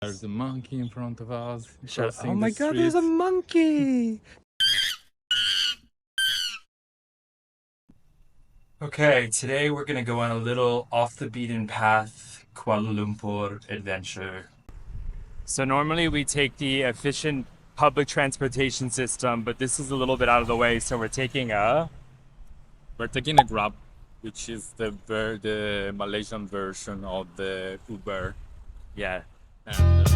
There's a monkey in front of us. Oh my god, there's a monkey! Okay, today we're gonna go on a little off the beaten path Kuala Lumpur adventure. So normally we take the efficient public transportation system, but this is a little bit out of the way, so we're taking a Grab, which is the Malaysian version of the Uber. yeah. And,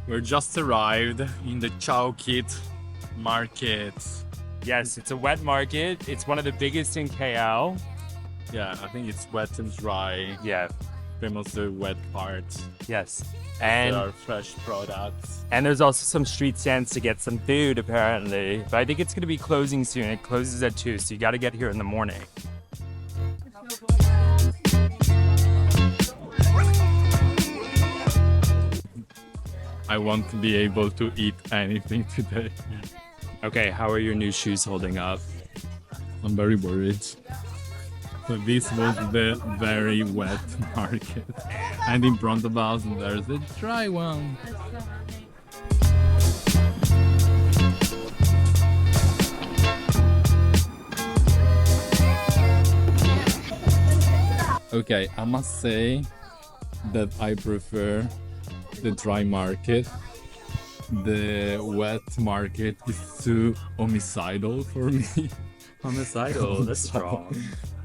we're just arrived in the Chow Kit Market. Yes, it's a wet market. It's one of the biggest in KL. Yeah, I think it's wet and dry. Yeah. Famous the wet part. Yes. There And are fresh products. there's also some street stands to get some food apparently. But I think it's gonna be closing soon. It closes at 2, so you gotta get here in the morning. I want to be able to eat anything today. Okay, how are your new shoes holding up? I'm very worried. So this was the very wet market. And in front of us there's a dry one. Okay, I must say that I prefer the dry market. The wet market is too homicidal for me. Homicidal, that's strong.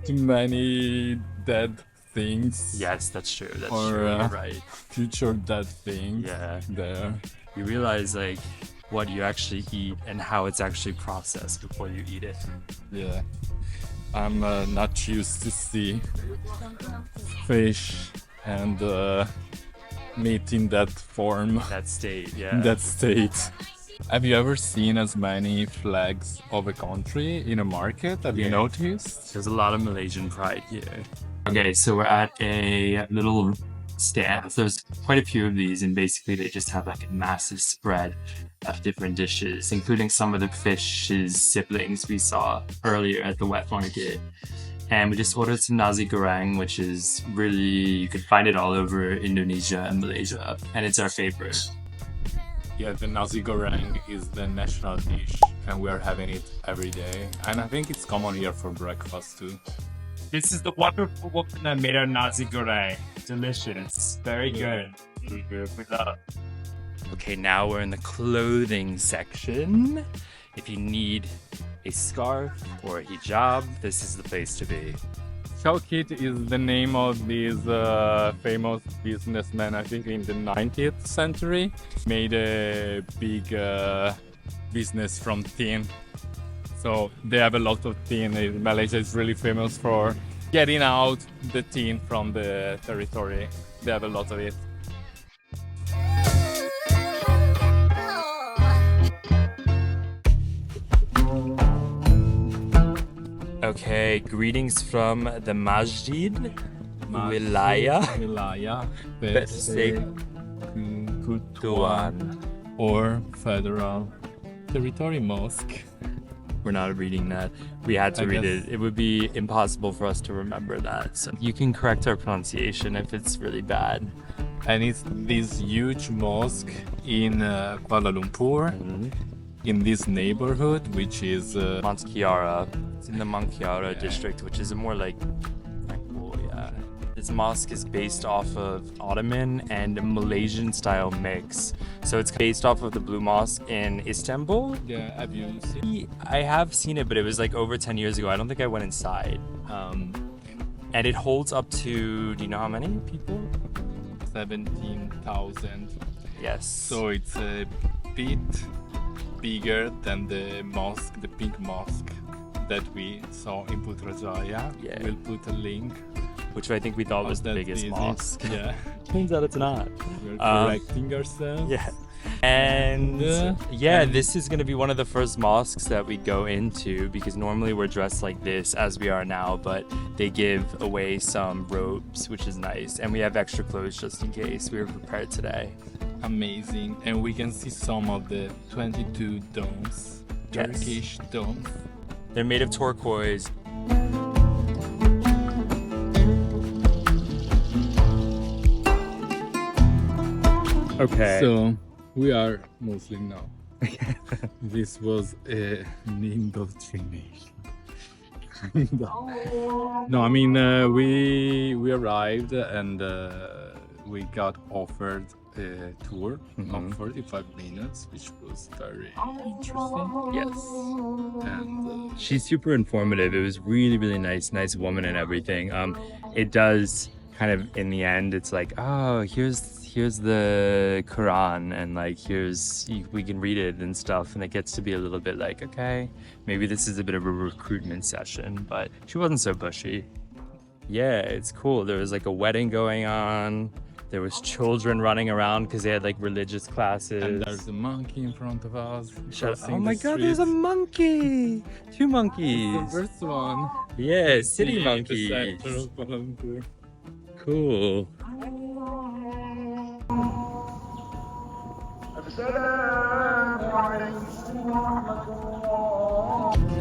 Too many dead things. Yes, that's true. That's Or, true. You're right. Future dead things. Yeah. There. You realize like what you actually eat and how it's actually processed before you eat it. Yeah. I'm not used to see fish and meat in that form. That state, yeah. In that state. Have you ever seen as many flags of a country in a market? Have you noticed? There's a lot of Malaysian pride here. Okay, so we're at a little stand. There's quite a few of these, and basically they just have like a massive spread of different dishes, including some of the fish's siblings we saw earlier at the wet market. And we just ordered some nasi goreng, which is really, you can find it all over Indonesia and Malaysia, and it's our favorite. Yeah, the nasi goreng is the national dish, and we are having it every day. And I think it's common here for breakfast too. This is the wonderful woman that made our nasi goreng. Delicious. Very good. Okay, now we're in the clothing section. If you need a scarf or a hijab, this is the place to be. Chow Kit is the name of this famous businessman, I think in the 19th century. Made a big business from tin. So they have a lot of tin. Malaysia is really famous for getting out the tin from the territory. They have a lot of it. Okay, greetings from the Masjid Wilayah Persekutuan or Federal Territory Mosque. We're not reading that. We had to read it. It would be impossible for us to remember that. So you can correct our pronunciation if it's really bad. And it's this huge mosque in Kuala Lumpur, in this neighborhood, which is Mount Kiara. It's in the Mount Kiara district, which is a more like tranquil, yeah. This mosque is based off of Ottoman and Malaysian style mix. So it's based off of the Blue Mosque in Istanbul. Yeah, have you seen? I have seen it, but it was like over 10 years ago. I don't think I went inside. And it holds up to, do you know how many people? 17,000. Yes. So it's a bit bigger than the mosque, the pink mosque that we saw in Putrajaya. Yeah. We'll put a link. Which I think we thought was the biggest mosque. Yeah. Turns out it's not. We're correcting ourselves. Yeah. And this is going to be one of the first mosques that we go into, because normally we're dressed like this as we are now, but they give away some robes, which is nice. And we have extra clothes just in case. We were prepared today. Amazing. And we can see some of the 22 domes, Turkish domes. They're made of turquoise. Okay. So we are Muslim now. This was an indoctrination. No, I mean we arrived and we got offered a tour of 45 minutes, which was very interesting. Yes. And She's super informative. It was really, really nice woman and everything. It does kind of, in the end, it's like, oh, here's the Quran, and like we can read it and stuff, and it gets to be a little bit like, okay, maybe this is a bit of a recruitment session, but she wasn't so pushy. Yeah, it's cool. There was like a wedding going on. There was children running around because they had like religious classes. and there's a monkey in front of us. Oh my god, there's a monkey! 2 monkeys! The first one. Yeah, city The monkeys. center of Kuala Lumpur. Cool.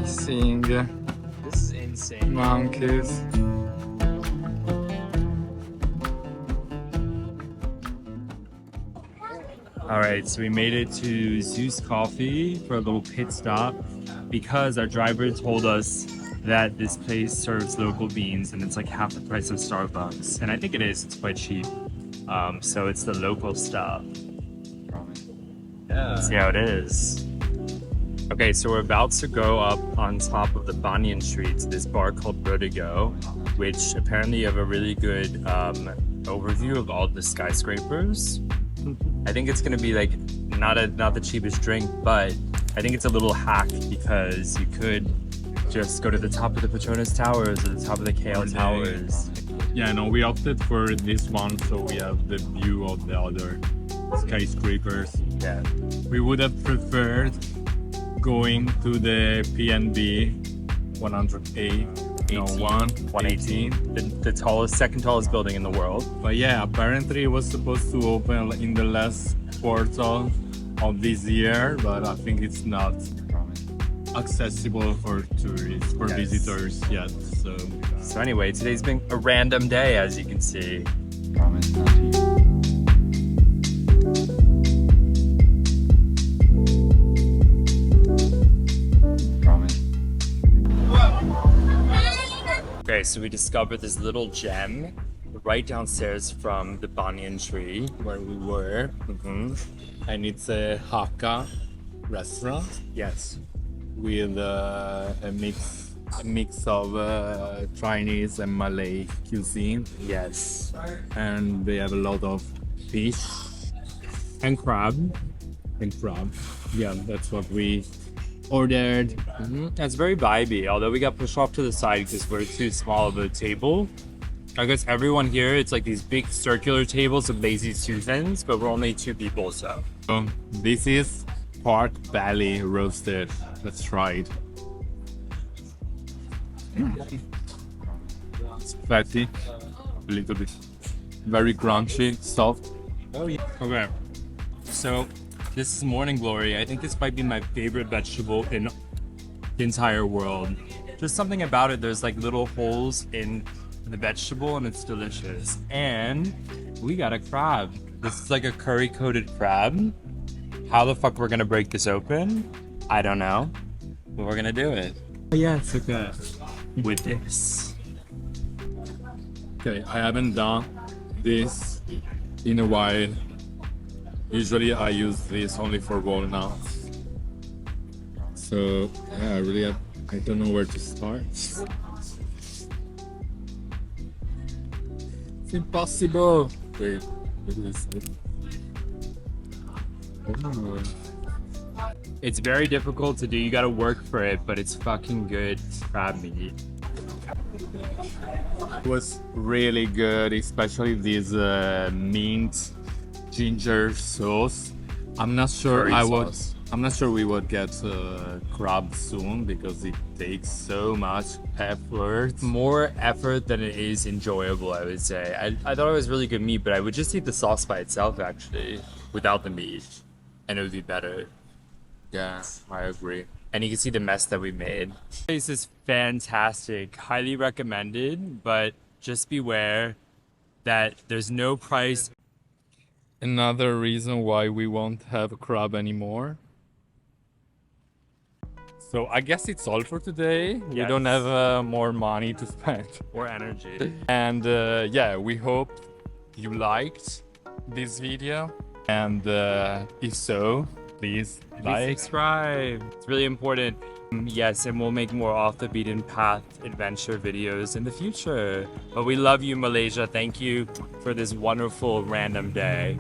Seeing This is insane. monkeys. Alright, so we made it to Zus Coffee for a little pit stop because our driver told us that this place serves local beans and it's like half the price of Starbucks. And I think it is, it's quite cheap. So it's the local stuff. Yeah. See how it is. Okay, so we're about to go up on top of the Banyan Street to this bar called Vertigo, which apparently have a really good overview of all the skyscrapers. I think it's gonna be like not the cheapest drink, but I think it's a little hack because you could just go to the top of the Petronas Towers or the top of the KL Towers. Yeah, no, we opted for this one, so we have the view of the other skyscrapers. Yeah. We would have preferred going to the PNB 108, no, 118. The tallest, second tallest building in the world. But yeah, apparently it was supposed to open in the last quarter of this year, but I think it's not accessible for tourists, for visitors yet. So anyway, today's been a random day, as you can see. Okay, so we discovered this little gem right downstairs from the banyan tree where we were, and it's a Hakka Restaurant. Yes. With a mix of Chinese and Malay cuisine. Yes. And they have a lot of fish and crab. Yeah, that's what we ordered. It's very vibey, although we got pushed off to the side because we're too small of a table. I guess everyone here, it's like these big circular tables with lazy Susans, but we're only 2 people, so. This is pork belly roasted. Let's try it. It's fatty, a little bit, very crunchy, soft. Oh yeah. Okay. So this is morning glory. I think this might be my favorite vegetable in the entire world. Just something about it. There's like little holes in the vegetable and it's delicious. And we got a crab. This is like a curry coated crab. How the fuck we're gonna break this open? I don't know. But we're gonna do it. Yes, okay. With this. Okay, I haven't done this in a while. Usually I use this only for walnuts. So yeah, I don't know where to start. It's impossible. Wait, what is it? Oh. It's very difficult to do. You gotta work for it, but it's fucking good crab meat. It was really good, especially this mint ginger sauce. I'm not sure I'm not sure we would get crab soon because it takes so much effort. More effort than it is enjoyable, I would say. I thought it was really good meat, but I would just eat the sauce by itself actually, without the meat, and it would be better. Yeah, I agree. And you can see the mess that we made. This is fantastic, highly recommended, but just beware that there's no price. Another reason why we won't have a crab anymore. So I guess it's all for today. We Yes. don't have more money to spend. Or energy. And yeah, we hope you liked this video. And if so, please like. Subscribe. It's really important. Yes, and we'll make more off the beaten path adventure videos in the future. But we love you, Malaysia. Thank you for this wonderful random day.